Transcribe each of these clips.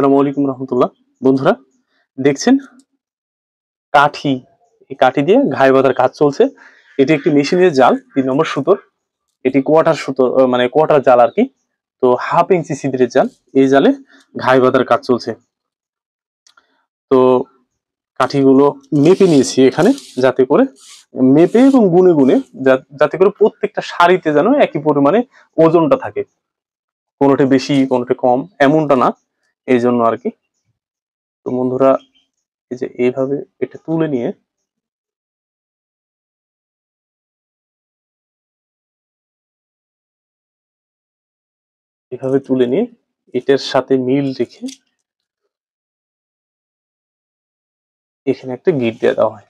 আসসালামু আলাইকুম রহমতুল্লাহ। বন্ধুরা দেখছেন কাঠি, এই কাঠি দিয়ে ঘাই বাঁধার কাজ চলছে। এটি একটি মেশিনের জাল 3 নম্বর সুতোর। এটি কোয়াটার সুতো, মানে কোয়াটার জাল আর কি। তো 1/2 ইঞ্চি ছিদ্রের জাল। এই জালে ঘাই বাঁধার কাজ চলছে। তো কাঠিগুলো মেপে নিয়েছি এখানে, যাতে করে মেপে এবং গুনে গুনে যাতে করে প্রত্যেকটা সারিতে যেন একই পরিমাণে ওজনটা থাকে, কোনোটা বেশি কোনোটা কম এমনটা না, এই জন্য আর কি। তো বন্ধুরা এই যে এইভাবে এটা তুলে নিয়ে এটার সাথে মিল রেখে এখানে একটা গিট দিয়ে দেওয়া হয়।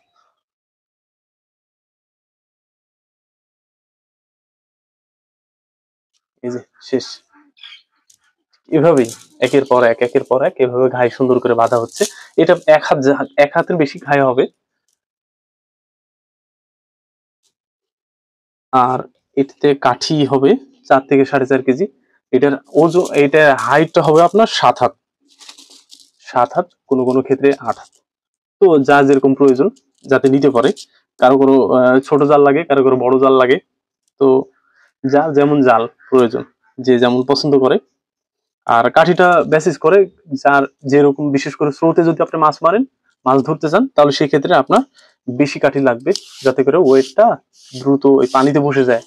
এই যে শেষ। এভাবেই একের পর এক এভাবে ঘাই সুন্দর করে বাঁধা হচ্ছে। এটা এক হাতের বেশি ঘাই হবে। আর এটাতে কাঠি হবে 4 থেকে 4.5 কেজি। এটার ওজন, এটা হাইটটা হবে আপনার 7 হাত, 7 হাত, কোনো কোনো ক্ষেত্রে 8 হাত। তো যা যেরকম প্রয়োজন যাতে নিতে পারে। কারো কোনো ছোট জাল লাগে, কারো কারো বড় জাল লাগে। তো যার যেমন জাল প্রয়োজন, যে যেমন পছন্দ করে। আর কাঠিটা বেসিস করে যার যেরকম, বিশেষ করে স্রোতে যদি আপনি মাছ মারেন, মাছ ধরতে চান, তাহলে সেই ক্ষেত্রে আপনার বেশি কাঠি লাগবে, যাতে করে ওয়েটটা দ্রুত ওই পানিতে বসে যায়।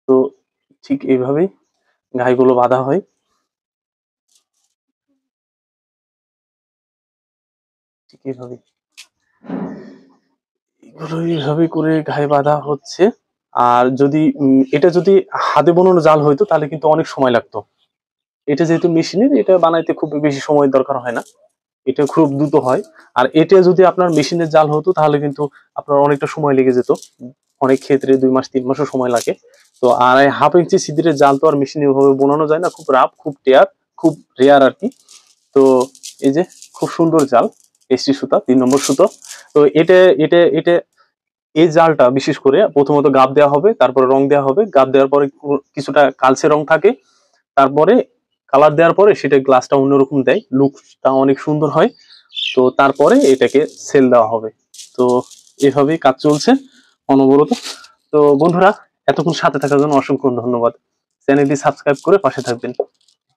তো ঠিক এইভাবেই ঘাইগুলো বাঁধা হয়। ঠিক এইভাবে এগুলো এইভাবে করে ঘাই বাঁধা হচ্ছে। আর যদি এটা যদি হাতে বোনানো জাল হইতো তাহলে কিন্তু অনেক সময় লাগতো। এটা যেহেতু মেশিনের, এটা বানাইতে খুব বেশি সময় দরকার হয় না, এটা খুব দ্রুত হয়। আর এটা যদি আপনার মেশিনের জাল হতো তাহলে কিন্তু আপনার অনেকটা সময় লেগে যেত, অনেক ক্ষেত্রে 2 মাস 3 মাসও সময় লাগে। তো আর 1/2 ইঞ্চি ছিদ্রের জাল তো আর মেশিনে ভাবে বোনানো যায় না, খুব রাফ, খুব টেয়ার, খুব রেয়ার আর কি। তো এই যে খুব সুন্দর জাল, এসটি সুতা 3 নম্বর সুতো। তো এটা এটা এটা এই জালটা বিশেষ করে প্রথমত গাব দেওয়া হবে, তারপরে রং দেওয়া হবে। গাব দেওয়ার পরে কিছুটা কালচে রং থাকে, তারপরে কালার দেওয়ার পরে সেটা গ্লাসটা অন্যরকম দেয়, লুকটা অনেক সুন্দর হয়। তো তারপরে এটাকে সেল দেওয়া হবে। তো এভাবেই কাজ চলছে অনবরত। তো বন্ধুরা, এতক্ষণ সাথে থাকার জন্য অসংখ্য ধন্যবাদ। চ্যানেলটি সাবস্ক্রাইব করে পাশে থাকবেন।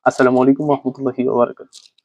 আসসালামু আলাইকুম রহমতুল্লাহি ওয়া বারাকাতুহু।